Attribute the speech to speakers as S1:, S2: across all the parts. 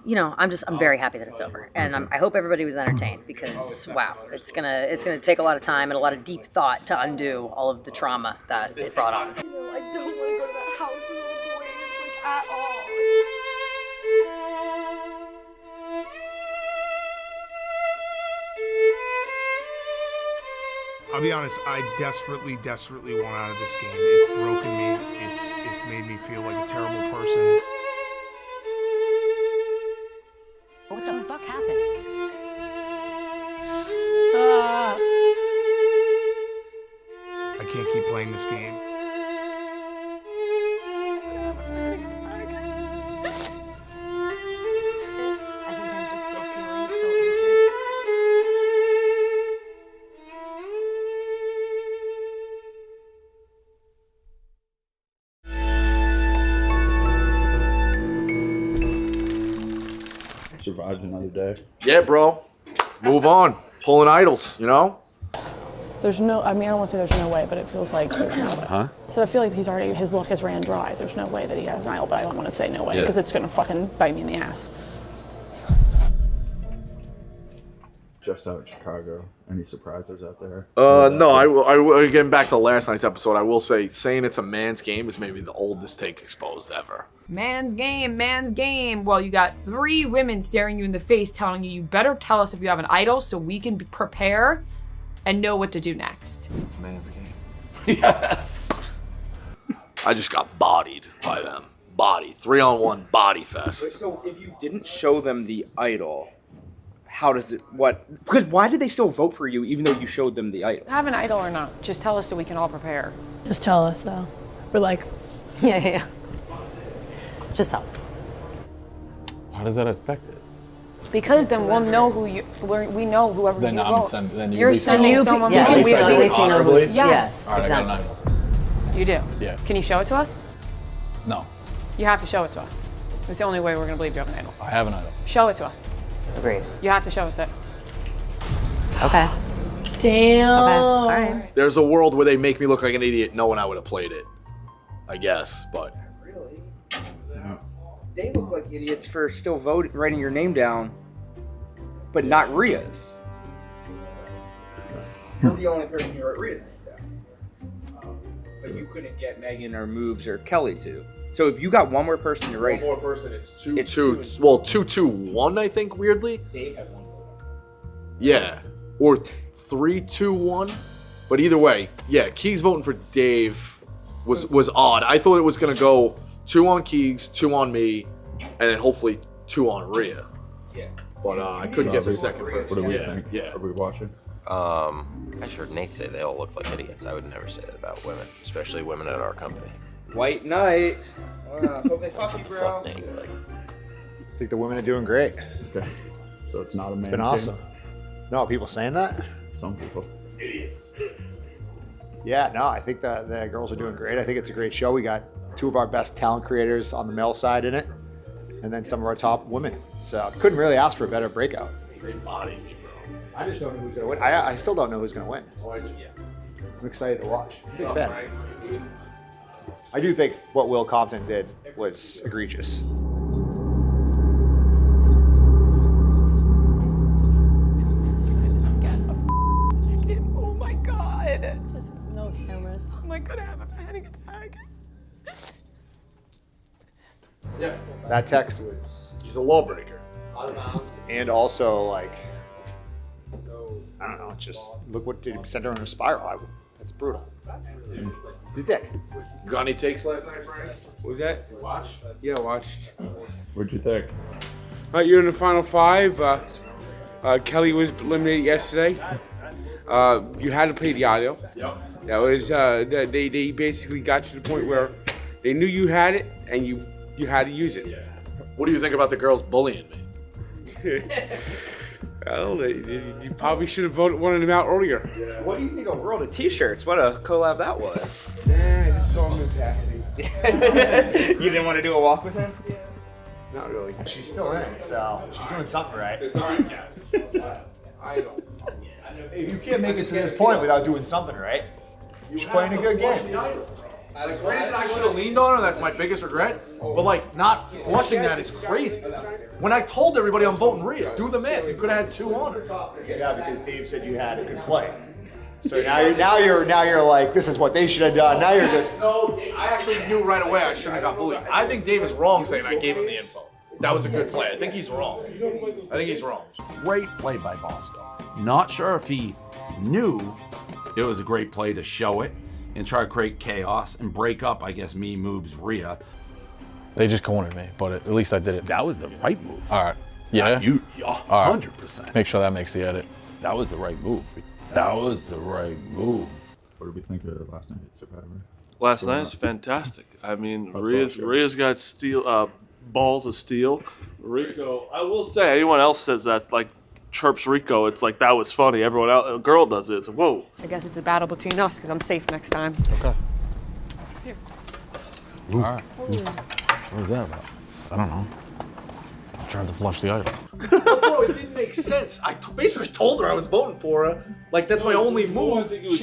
S1: you know, I'm very happy that it's over, and I hope everybody was entertained because wow, it's gonna take a lot of time and a lot of deep thought to undo all of the trauma that it brought on.
S2: You know, I don't want to go to that house with all the boys, like at all.
S3: I'll be honest, I desperately want out of this game. It's broken me. It's made me feel like a terrible person.
S1: What the fuck happened?
S3: I can't keep playing this game.
S2: I think I'm just still feeling so anxious.
S4: Survived another day.
S5: Yeah, bro. Move on. Pulling idols, you know?
S6: There's no, I mean, I don't want to say there's no way, but it feels like there's no way.
S4: Huh?
S6: So I feel like his luck has ran dry. There's no way that he has an idol, but I don't want to say no way
S4: Yeah.
S6: because it's going to fucking bite me in the ass.
S4: Just out in Chicago. Any surprises out there?
S5: No, I will, getting back to last night's episode, I will say, saying it's a man's game is maybe the oldest take exposed ever.
S7: Man's game, man's game. Well, you got 3 women staring you in the face telling you better tell us if you have an idol so we can prepare and know what to do next.
S5: It's a man's game. Yes. I just got bodied by them. Body. 3-on-1 body fest.
S8: So if you didn't show them the idol, how does it, because why did they still vote for you even though you showed them the idol?
S7: Have an idol or not, just tell us so we can all prepare.
S6: Just tell us, though. We're like,
S1: Yeah. Just tell us.
S9: How does that affect it?
S7: Because then we'll know who you, we know whoever
S9: Then
S7: you
S9: I'm
S7: vote.
S9: then you
S7: You're
S9: at least know.
S7: sending someone
S1: Yeah,
S7: who
S1: at least
S7: we
S1: at least you know
S9: honorably?
S1: who's,
S7: Yes.
S9: All right,
S1: exactly.
S9: I got an idol.
S7: You do?
S9: Yeah.
S7: Can you show it to us?
S9: No,
S7: You have to show it to us. It's the only way we're gonna believe you have an idol.
S9: I have an idol.
S7: Show it to us.
S1: Agreed.
S7: You have to show us it.
S1: Okay.
S6: damn.
S1: Okay. All right.
S5: There's a world where they make me look like an idiot knowing I would have played it. I guess, but...
S8: Really? They look like idiots for still writing your name down, but not Rhea's. You're the only person who wrote Rhea's name down. But you couldn't get Megan or Moobs or Kelly to. So if you got one more person to write,
S5: One more person, it's 2.
S8: It's
S5: 2-2-1, I think, weirdly.
S8: Dave had one vote.
S5: Yeah. Or 3-2-1. But either way, yeah, Keegs voting for Dave was odd. I thought it was going to go 2 on Keegs, 2 on me, and then hopefully 2 on Rhea.
S8: Yeah.
S5: But I couldn't get the second person.
S4: What do we
S5: Yeah,
S4: think?
S5: Yeah.
S4: Are we watching?
S10: I heard Nate say they all look like idiots. I would never say that about women, especially women at our company.
S8: White Knight. Hope they fuck you, bro.
S10: Fuck Nate. Like,
S11: I think the women are doing great.
S4: Okay. So it's not a man.
S11: It's been awesome. No, people saying that?
S4: Some people.
S5: Idiots.
S11: Yeah, no, I think the girls are doing great. I think it's a great show. We got 2 of our best talent creators on the male side in it, and then some of our top women. So couldn't really ask for a better breakout.
S5: They bodied me, bro.
S11: I just don't know who's going to win. I still don't know who's going to win. I'm excited to watch. Big fan. I do think what Will Compton did was egregious.
S7: Oh my god.
S6: Just no cameras.
S7: Oh my god, I have a panic attack.
S5: Yeah.
S11: That text was
S5: He's a lawbreaker.
S11: out of bounds. And also, like, I don't know, just look what did send her in a spiral. That's brutal. He's a dick.
S5: Got any takes last night, Frank?
S8: What was that?
S5: You watch?
S8: Yeah, I watched.
S4: What'd you think?
S12: All right, you're in the final 5. Kelly was eliminated yesterday. You had to play the audio.
S5: Yep.
S12: That was they basically got to the point where they knew you had it and you had to use it.
S5: Yeah. What do you think about the girls bullying me?
S12: Well, you probably should have voted one of them out earlier.
S8: What do you think of World of T-shirts? What a collab that was.
S12: Yeah, I just saw him in passing.
S8: You didn't want to do a walk with him?
S12: Not really.
S11: She's still in it, so she's doing something right.
S5: It's all right, guys.
S12: I don't.
S11: If you can't make it to this point without doing something right, she's playing a good game.
S5: Like, granted, I should have leaned on her. That's my biggest regret. But like, not flushing that is crazy. When I told everybody I'm voting Rhea, do the math. You could have had 2 on her.
S11: Yeah, because Dave said you had a good play. So now you're like, this is what they should have done. Now you're just.
S5: No, I actually knew right away I shouldn't have got bullied. I think Dave is wrong saying I gave him the info. That was a good play. I think he's wrong.
S13: Great play by Bosco. Not sure if he knew it was a great play to show it and try to create chaos and break up, I guess, me, Moobs, Rhea.
S9: They just cornered me, but at least I did it.
S13: That was the right move.
S9: All right. Yeah?
S13: All right. 100%.
S9: Make sure that makes the edit.
S13: That was the right move. That was the right move.
S4: What did we think of last night at Survivor?
S14: Last night was fantastic. I mean, Rhea's got steel, balls of steel. Rico, I will say, anyone else says that, like, chirps Rico, it's like, that was funny. Everyone else, a girl does it. It's like, whoa.
S2: I guess it's a battle between us because I'm safe next time.
S9: Okay.
S2: Here.
S9: All right. What is that about? I don't know. I'm trying to flush the item.
S5: Bro, it didn't make sense. I basically told her I was voting for her. Like, that's my only move.
S14: I think it was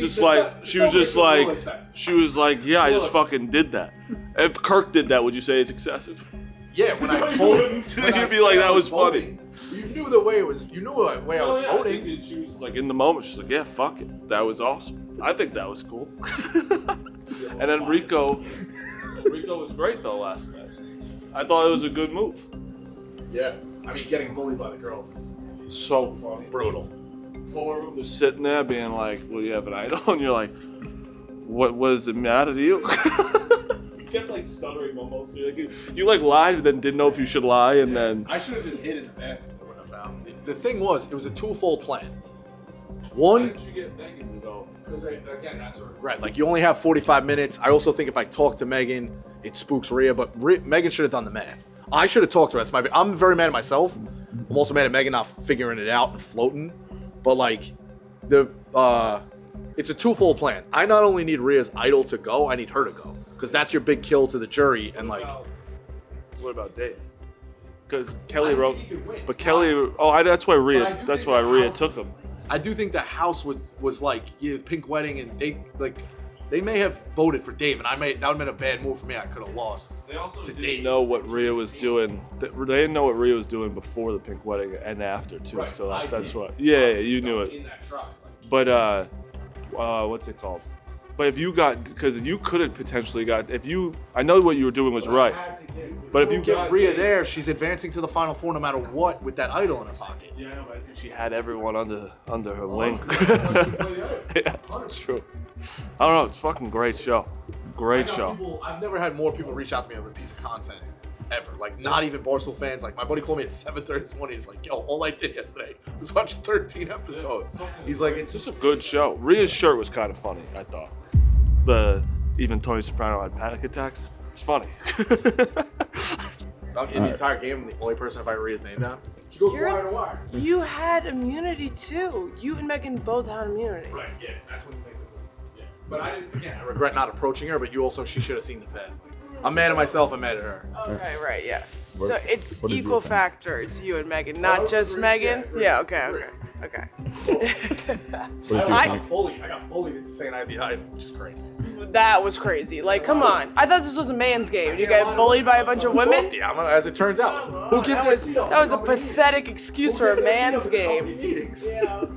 S14: she was like, yeah, I just fucking did that. If Kirk did that, would you say it's excessive?
S5: Yeah, when I told her,
S14: you'd be like, that was funny.
S5: You knew the way it was. You knew the way I was voting.
S14: She was like, in the moment, she's like, yeah, fuck it. That was awesome. I think that was cool. And then Rico was great though last night. I thought it was a good move.
S5: Yeah, I mean, getting bullied by the girls is
S14: so funny,
S5: brutal.
S14: 4 of them just sitting there being like, well, you have an idol, and you're like, what does it matter to you? You kept like stuttering almost. You like lied, but then didn't know if you should lie, and then
S5: I should have just hid in the bathroom. I wouldn't have found it. The thing was, it was a twofold plan. One,
S14: why didn't you get Megan to go?
S5: Because again, that's a regret. Like, you only have 45 minutes. I also think if I talk to Megan, it spooks Rhea. But Megan should have done the math. I should have talked to her. That's I'm very mad at myself. I'm also mad at Megan not figuring it out and floating. But like, it's a twofold plan. I not only need Rhea's idol to go, I need her to go, because that's your big kill to the jury. And like,
S14: what about Dave? Because Kelly wrote, but Kelly. Oh, that's why Rhea. That's why Rhea took him.
S5: I do think the house was like, yeah, pink wedding, and they may have voted for Dave, and that would have been a bad move for me. I could have lost.
S14: They also didn't know what Rhea was doing. They didn't know what Rhea was doing before the pink wedding and after too. Right. So that's why. Yeah, you knew it. But what's it called? But if you got, because you could have potentially got, I know what you were doing was right. But if you
S5: get Rhea there, she's advancing to the Final Four no matter what with that idol in her pocket.
S14: Yeah, I know, but I think she had everyone under her wing. Yeah, it's true. I don't know. It's a fucking great show. Great show.
S5: I've never had more people reach out to me over a piece of content ever. Like, not even Barstool fans. Like, my buddy called me at 7:30 this morning. He's like, yo, all I did yesterday was watch 13 episodes. He's like,
S14: it's just a good show. Rhea's shirt was kind of funny, I thought. Even Tony Soprano had panic attacks. It's funny.
S5: In the entire game, I'm the only person if I read his name down. She goes wire to wire.
S15: You had immunity too. You and Megan both had immunity.
S5: Right, yeah, that's when you make the move. Yeah. But I regret not approaching her, but she should have seen the path. Like, I'm mad at myself, I'm mad at her.
S15: Okay, right, yeah. So it's equal factors, you and Megan, not just Megan? Yeah, okay.
S5: I got bullied into saying I had the idol, which is crazy.
S15: That was crazy. Like, come on. I thought this was a man's game. You get bullied by a bunch of women?
S5: As it turns out. Who gives
S15: that was a pathetic excuse for a man's game.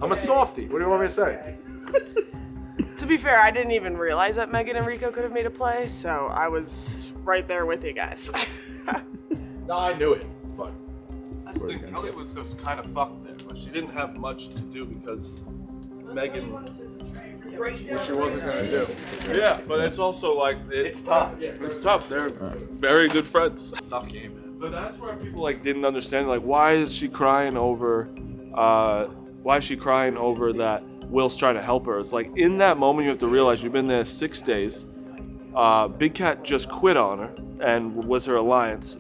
S5: I'm a softie. What do you want me to say?
S15: To be fair, I didn't even realize that Megan and Rico could have made a play, so I was right there with you guys.
S5: No, I knew it, but
S14: I think Kelly was just kind of fucked there, but she didn't have much to do because Megan.
S5: What she wasn't gonna do.
S14: Yeah, but it's also like it's tough. It's tough. They're very good friends.
S5: Tough game, man.
S14: But that's where people like didn't understand. Like, why is she crying over? Why is she crying over that Will's trying to help her? It's like in that moment you have to realize you've been there 6 days. Big Cat just quit on her and was her alliance.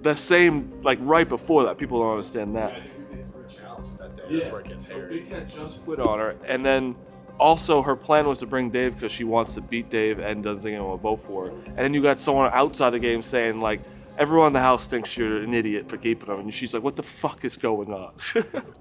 S14: The same, like right before that, people don't understand that.
S5: Yeah, I think we did 3 challenges that day. That's where it gets hairy.
S14: Big Cat just quit on her, and then also her plan was to bring Dave because she wants to beat Dave and doesn't think anyone will vote for her. And then you got someone outside the game saying like, everyone in the house thinks you're an idiot for keeping him, and she's like, what the fuck is going on?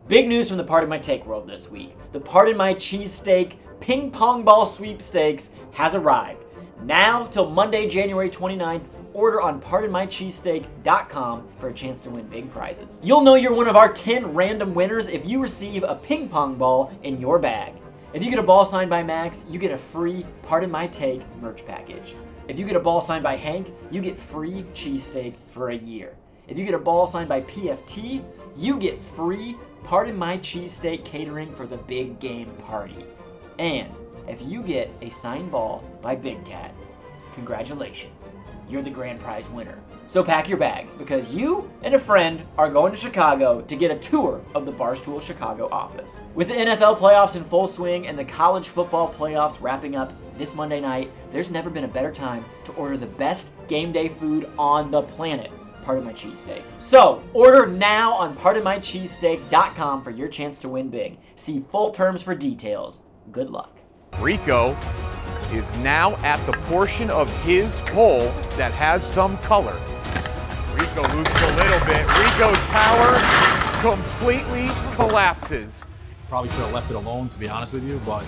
S16: Big news from the Pardon My Take world this week. The Pardon My Cheesesteak ping pong ball sweepstakes has arrived. Now till Monday, January 29th, order on pardonmycheesesteak.com for a chance to win big prizes. You'll know you're one of our 10 random winners if you receive a ping pong ball in your bag. If you get a ball signed by Max, you get a free Pardon My Take merch package. If you get a ball signed by Hank, you get free cheesesteak for a year. If you get a ball signed by PFT, you get free Pardon My Cheesesteak catering for the big game party. And if you get a signed ball by Big Cat, congratulations, you're the grand prize winner. So pack your bags, because you and a friend are going to Chicago to get a tour of the Barstool Chicago office. With the NFL playoffs in full swing and the college football playoffs wrapping up this Monday night, there's never been a better time to order the best game day food on the planet, Pardon My Cheesesteak. So, order now on pardonmycheesesteak.com for your chance to win big. See full terms for details. Good luck.
S17: Rico is now at the portion of his hole that has some color. Rico loses a little bit. Rico's tower completely collapses.
S9: Probably should have left it alone, to be honest with you, but,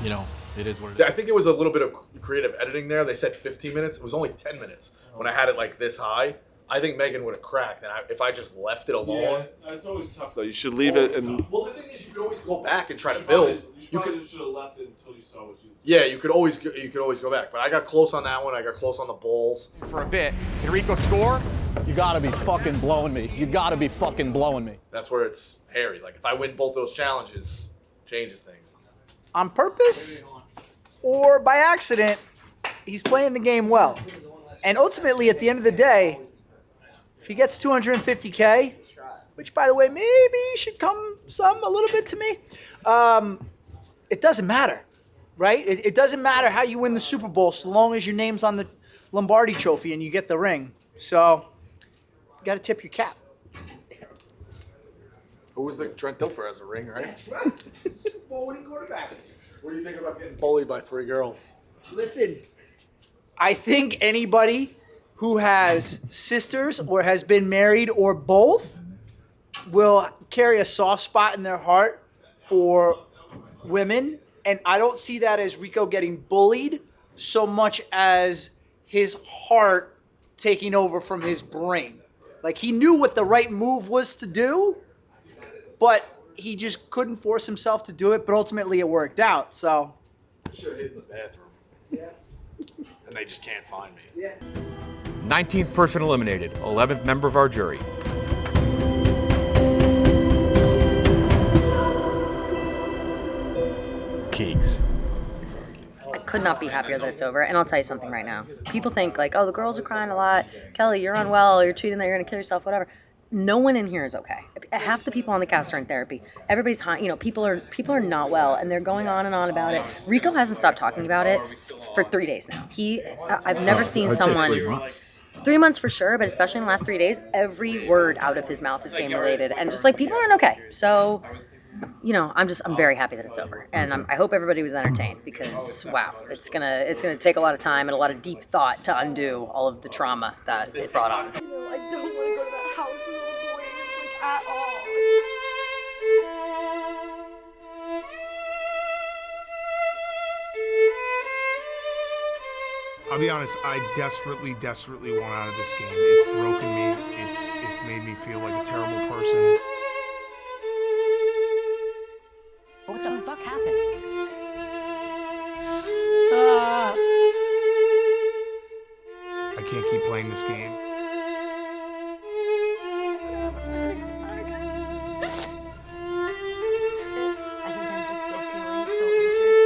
S9: you know, it is what it is.
S5: I think it was a little bit of creative editing there. They said 15 minutes. It was only 10 minutes when I had it like this high. I think Megan would have cracked, and if I just left it alone.
S14: Yeah, it's always tough though. You should leave it. And
S5: well, the thing is, you could always go back and try to build.
S14: You should have left it until you saw what you.
S5: Yeah, you could always go back. But I got close on that one. I got close on the balls.
S17: For a bit, can Rico score?
S9: You gotta be fucking blowing me. You gotta be fucking blowing me.
S5: That's where it's hairy. Like if I win both those challenges, changes things.
S18: On purpose or by accident, he's playing the game well. And ultimately, at the end of the day, if he gets 250K, which, by the way, maybe should come a little bit to me, it doesn't matter, right? It doesn't matter how you win the Super Bowl so long as your name's on the Lombardi trophy and you get the ring. So you got to tip your cap.
S5: Who was the Trent Dilfer has a ring, right?
S18: That's right. Super Bowl winning quarterback.
S5: What do you think about getting bullied by 3 girls?
S18: Listen, I think anybody who has sisters or has been married or both will carry a soft spot in their heart for women. And I don't see that as Rico getting bullied so much as his heart taking over from his brain. Like, he knew what the right move was to do, but he just couldn't force himself to do it. But ultimately it worked out, so.
S5: Should have hid in the bathroom.
S18: Yeah.
S5: And they just can't find me.
S18: Yeah.
S17: 19th person eliminated, 11th member of our jury.
S9: Keeks.
S1: I could not be happier that it's over. And I'll tell you something right now. People think like, oh, the girls are crying a lot. Kelly, you're unwell. You're tweeting that you're going to kill yourself, whatever. No one in here is okay. Half the people on the cast are in therapy. Everybody's high. You know, people are not well, and they're going on and on about it. Rico hasn't stopped talking about it for 3 days now. I've never seen someone. 3 months for sure, but especially in the last 3 days, every word out of his mouth is game related, and just like people aren't okay. So, you know, I'm very happy that it's over, and I hope everybody was entertained because wow, it's gonna take a lot of time and a lot of deep thought to undo all of the trauma that it brought on.
S2: I don't want to go to that house with little boys, like, at all.
S3: I'll be honest, I desperately want out of this game. It's broken me. It's made me feel like a terrible person.
S1: What the fuck happened?
S3: I can't keep playing this game.
S2: I think I'm just still feeling so anxious.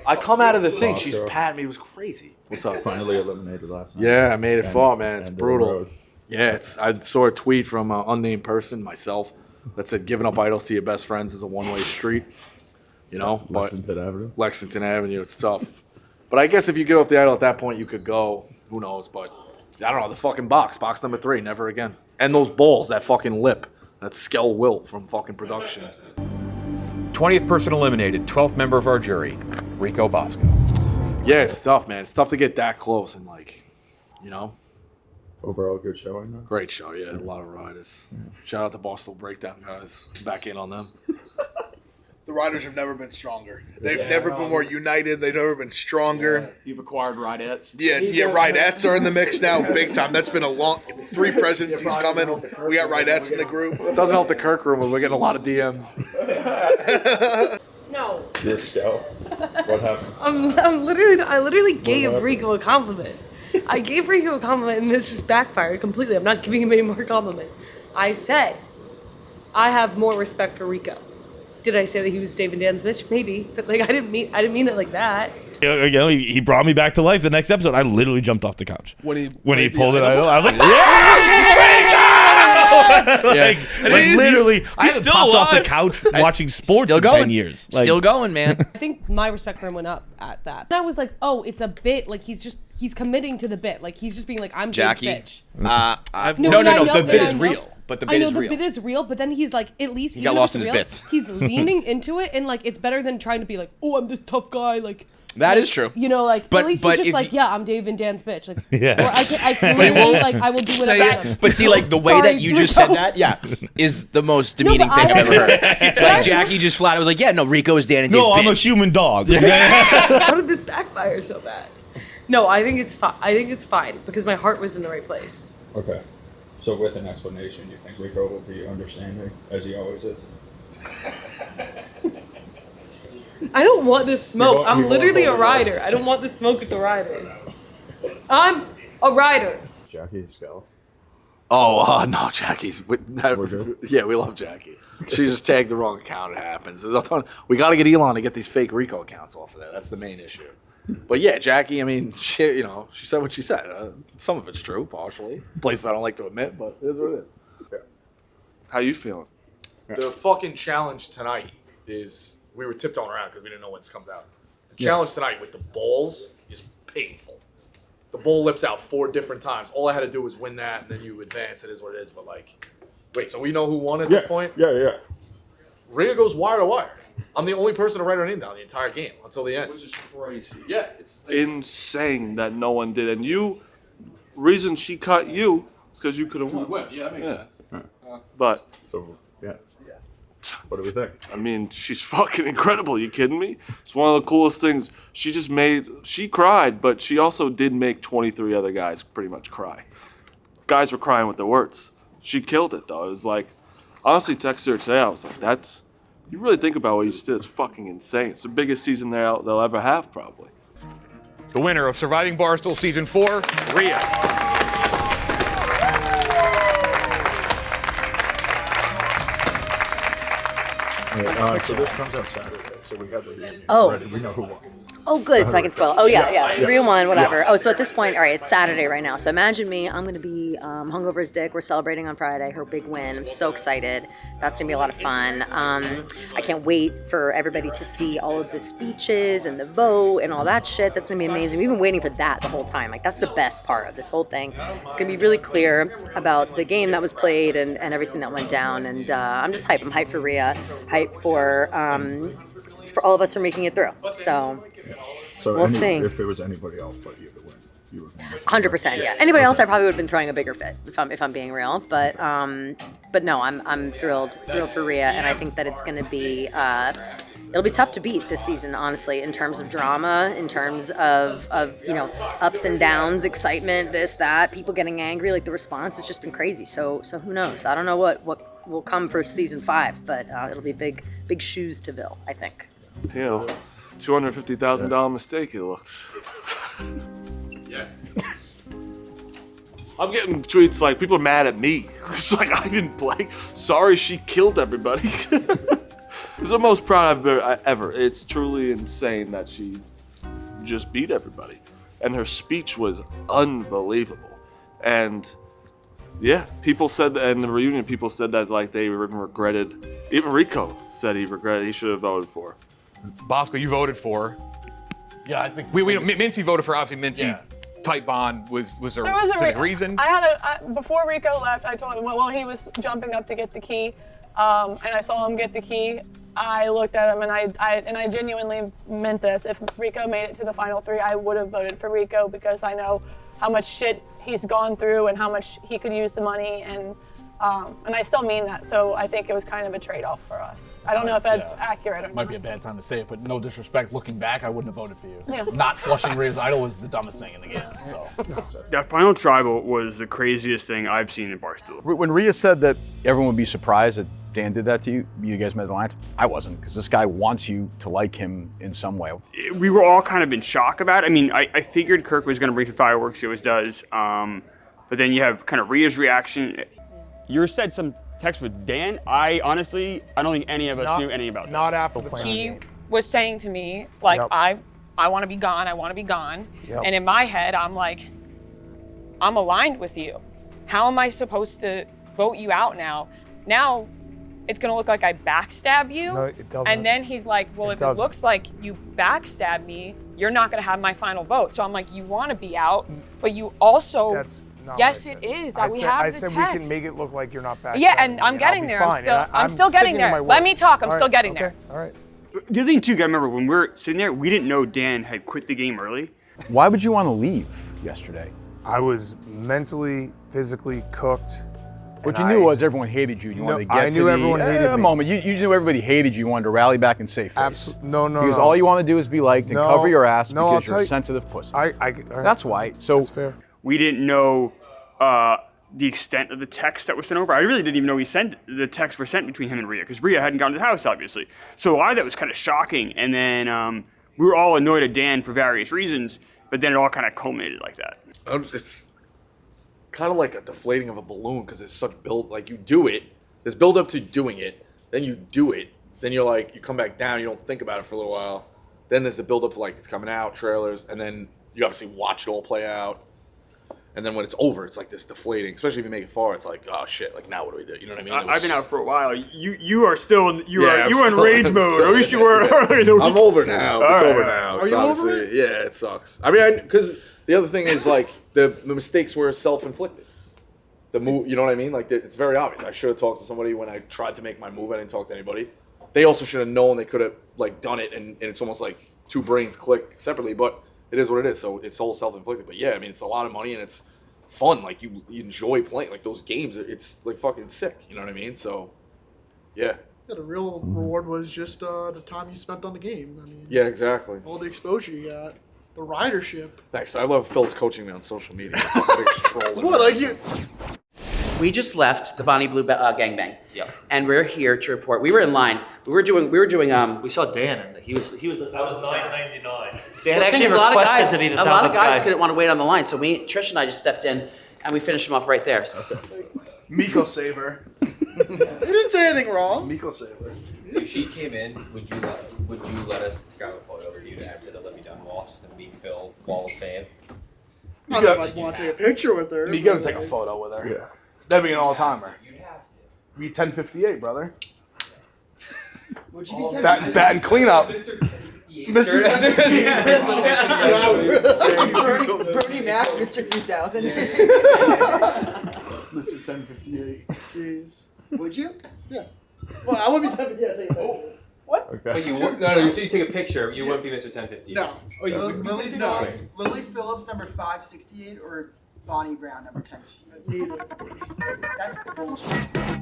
S5: I come out of the thing, she's patting me. It was crazy. What's up?
S4: Finally eliminated last night.
S5: Yeah, I made it far, man. It's
S4: and
S5: brutal. Yeah, I saw a tweet from an unnamed person, myself, that said giving up idols to your best friends is a one-way street. You know?
S4: Lexington Avenue.
S5: Lexington Avenue, it's tough. But I guess if you give up the idol at that point, you could go. Who knows? But I don't know. The fucking box number 3, never again. And those balls, that fucking lip. That Skell Wilt from fucking production.
S17: 20th person eliminated, 12th member of our jury, Rico Bosco.
S5: Yeah, it's tough, man. It's tough to get that close and, like, you know?
S4: Overall, good showing. Though.
S5: Great show, yeah. A lot of riders. Yeah. Shout out to Barstool Breakdown guys. Back in on them.
S19: The riders have never been stronger. They've never been more united. They've never been stronger.
S20: Yeah. You've acquired ridettes.
S19: Yeah, ridettes are in the mix now, big time. That's been a long 3 presidencies coming. We got ridettes in the group.
S5: It doesn't help the Kirk room, but we're getting a lot of DMs.
S2: No.
S4: Your scout. What happened?
S2: I literally gave Rico a compliment. I gave Rico a compliment and this just backfired completely. I'm not giving him any more compliments. I said, I have more respect for Rico. Did I say that he was Dave and Dan's bitch? Maybe, but like I didn't mean it like that.
S21: You know, he brought me back to life. The next episode, I literally jumped off the couch when he pulled it. I was like, yeah! Literally, I haven't popped off the couch watching sports in 10 years.
S22: Still going, man.
S2: I think my respect for him went up at that. And I was like, oh, it's a bit. Like he's committing to the bit. Like he's just being like, I'm
S22: Jackie.
S2: Dave's bitch.
S22: No. The bit is real. But the bit is real.
S2: The bit is real, but then he's like, at least
S22: he got lost in his bits.
S2: He's leaning into it, and like, it's better than trying to be like, oh, I'm this tough guy. Like
S22: that is true.
S2: You know, like at least he's just like, yeah, I'm Dave and Dan's bitch. Like, or I can literally, like, I will do whatever.
S22: But see, like the way that you just said that, is the most demeaning thing I've ever heard. Like Jackie just flat, I was like, yeah, no, Rico is Dan and Dave's bitch.
S21: No, I'm a human dog.
S2: How did this backfire so bad? No, I think it's fine. I think it's fine because my heart was in the right place.
S4: Okay. So with an explanation, you think Rico will be understanding, as he always is?
S2: I don't want this smoke. I'm literally a rider. I don't want the smoke with the riders. I'm a rider.
S4: Jackie Scout.
S5: Oh, no, Jackie's. Yeah, we love Jackie. She just tagged the wrong account. It happens. We got to get Elon to get these fake Rico accounts off of there. That's the main issue. But yeah, Jackie, I mean, she said what she said. Some of it's true, partially. Places I don't like to admit, but it is what it is. Yeah.
S14: How you feeling?
S5: The fucking challenge tonight is, we were tiptoeing around because we didn't know when this comes out. The challenge tonight with the balls is painful. The ball lips out 4 different times. All I had to do was win that, and then you advance. It is what it is. But like, wait, so we know who won at this point?
S4: Yeah.
S5: Rhea goes wire to wire. I'm the only person to write her name down the entire game until the end. Which is crazy. Yeah, it's
S14: insane that no one did. And reason she cut you is because you could have won.
S5: Yeah, that makes sense.
S14: But
S4: what do we think?
S14: I mean, she's fucking incredible. You kidding me? It's one of the coolest things. She cried, but she also did make 23 other guys pretty much cry. Guys were crying with their words. She killed it, though. It was like, honestly, texted her today. I was like, you really think about what you just did. It's fucking insane. It's the biggest season they'll ever have, probably.
S17: The winner of Surviving Barstool Season 4, Rhea.
S4: So this comes out Saturday. So we got the reunion already. We know who won.
S1: Oh, good. So I can spoil. Oh, yeah. So Rhea won, whatever. Oh, so at this point, all right, it's Saturday right now. So imagine me. I'm going to be hungover as dick. We're celebrating on Friday, her big win. I'm so excited. That's going to be a lot of fun. I can't wait for everybody to see all of the speeches and the vote and all that shit. That's going to be amazing. We've been waiting for that the whole time. Like, that's the best part of this whole thing. It's going to be really clear about the game that was played and everything that went down. And I'm just hyped. I'm hyped for Rhea. Hyped for all of us for making it through. So we'll see.
S4: If it was anybody else but you to win, you would win.
S1: 100%, yeah. Anybody else, I probably would have been throwing a bigger fit if I'm being real. But no, I'm thrilled for Rhea, and I think that it's going to be it'll be tough to beat this season, honestly, in terms of drama, in terms of ups and downs, excitement, this, that, people getting angry. Like, the response has just been crazy. So who knows? I don't know what will come for season 5, but it'll be big shoes to fill, I think.
S14: $250,000 mistake, it looks.
S5: Yeah.
S14: I'm getting tweets like, people are mad at me. It's like, I didn't play. Sorry she killed everybody. It's the most proud I've ever. It's truly insane that she just beat everybody. And her speech was unbelievable. And yeah, people said that in the reunion, people said that like they regretted. Even Rico said he regretted. He should have voted for her.
S17: Bosco, you voted for her.
S22: Yeah, I think
S17: Mincy voted for, obviously. Mincy, tight bond. Was there a specific reason?
S6: I had before Rico left, I told him, well, he was jumping up to get the key, and I saw him get the key. I looked at him and I genuinely meant this. If Rico made it to the final 3, I would have voted for Rico because I know much shit he's gone through and how much he could use the money, and I still mean that. So I think it was kind of a trade-off for us. I don't know if that's accurate or not.
S9: Might be a bad time to say it, but no disrespect. Looking back, I wouldn't have voted for you.
S6: Yeah.
S9: Not flushing Rhea's idol was the dumbest thing in the game. So.
S10: That final tribal was the craziest thing I've seen in Barstool.
S17: When Rhea said that everyone would be surprised that Dan did that to you, you guys met the Alliance, I wasn't, because this guy wants you to like him in some way.
S10: We were all kind of in shock about it. I mean, I figured Kirk was going to bring some fireworks, he always does. But then you have kind of Rhea's reaction. You said some text with Dan. I don't think any of us knew anything about this.
S3: Not after the final
S20: He
S3: game.
S20: was saying to me, like,
S3: Yep.
S20: I want to be gone, I want to be gone.
S3: Yep.
S20: And in my head, I'm like, I'm aligned with you. How am I supposed to vote you out now? Now, it's gonna look like I backstab you.
S3: No, it doesn't.
S20: And then he's like, well,
S3: It
S20: if
S3: doesn't.
S20: it looks like you backstab me, you're not gonna have my final vote. So I'm like, you wanna be out, but you also,
S3: That's not
S20: yes,
S3: what
S20: it is.
S3: I
S20: we
S3: said,
S20: have
S3: I
S20: the
S3: said
S20: text.
S3: we can make it look like you're not back.
S20: Yeah, and I'm getting there. I'm still getting there. Let me talk. I'm still getting there.
S3: All right.
S10: The other thing too, gotta remember, when we're sitting there, we didn't know Dan had quit the game early.
S17: Why would you want to leave yesterday?
S3: I was mentally, physically cooked.
S17: What
S3: and
S17: you knew was everyone hated you. You wanted to get
S3: I
S17: to
S3: knew
S17: the
S3: everyone hated me.
S17: moment. You knew everybody hated you. You wanted to rally back and save face.
S3: No,
S17: Because
S3: no.
S17: all you want to do is be liked and
S3: No,
S17: cover your ass
S3: no, I'll
S17: because you're
S3: tell
S17: a
S3: you-
S17: sensitive pussy.
S3: all right.
S17: That's why. So
S3: That's fair.
S10: We didn't know the extent of the text that was sent over. I really didn't even know the texts were sent between him and Rhea, because Rhea hadn't gone to the house, obviously. So a lot of that was kind of shocking. And then we were all annoyed at Dan for various reasons, but then it all kind of culminated like that.
S5: It's kind of like a deflating of a balloon, because there's such build. Like, you do it, there's build up to doing it, then you do it, then you're like, you come back down, you don't think about it for a little while. Then there's the build up, like it's coming out, trailers, and then you obviously watch it all play out. And then when it's over, it's like this deflating. Especially if you make it far, it's like, oh shit, like now what do we do? You know what I mean? It was-
S10: I've been out for a while. You are still in, you
S5: Yeah,
S10: are
S5: I'm
S10: you are in
S5: still-
S10: rage
S5: I'm
S10: mode.
S5: still
S10: At least you
S5: in
S10: were
S5: it, yeah.
S10: earlier in the week.
S5: I'm over now.
S10: All
S5: It's
S10: right.
S5: over now.
S10: Are
S5: It's
S10: you
S5: honestly,
S10: over it?
S5: yeah, it sucks. I mean, because the other thing is like the mistakes were self-inflicted. The move, you know what I mean? Like it's very obvious. I should have talked to somebody when I tried to make my move. I didn't talk to anybody. They also should have known they could have like done it, and it's almost like two brains click separately. But it is what it is. So it's all self-inflicted. But yeah, I mean, it's a lot of money and it's fun. Like you enjoy playing like those games. It's like fucking sick. You know what I mean? So yeah.
S23: Yeah, the real reward was just the time you spent on the game. I mean,
S5: Yeah, exactly.
S23: all the exposure you got, the ridership.
S5: Thanks. I love Phil's coaching me on social media. It's like the biggest troll in the
S23: What,
S5: world.
S23: like you?
S24: We just left the Bonnie Blue gangbang, and we're here to report. We were in line. We were doing. We saw Dan, and he was. That was
S25: $9.99.
S24: Dan actually a lot of guys. A lot of guys didn't want to wait on the line, so Trish and I just stepped in, and we finished him off right there. So.
S19: Miko Saber.
S23: You didn't say anything wrong.
S19: Miko Saber.
S26: If she came in, would you let us grab a photo of you to add to the Let Me Down wall, just a Meek Phil wall of fame?
S23: I don't know if I'd want to take a picture with her.
S19: You gotta take a photo with her. Yeah. That'd be an all-timer. You'd have to. Be 10:58, brother.
S23: Would you be
S19: Bat and cleanup. Mr.
S18: Bernie Mac, Mr. 3000.
S19: Mr. 1058.
S23: Jeez.
S18: Would you?
S23: Yeah. Well, I would be 1058. Take a picture.
S18: What?
S19: Okay.
S26: Wait, so you take a picture, you wouldn't be Mr. 1050.
S23: No.
S26: Oh, you
S18: Lily
S26: would
S18: Phillips, Lily Phillips, number 568, or Bonnie Brown, number 1058.
S23: Neither.
S18: That's bullshit.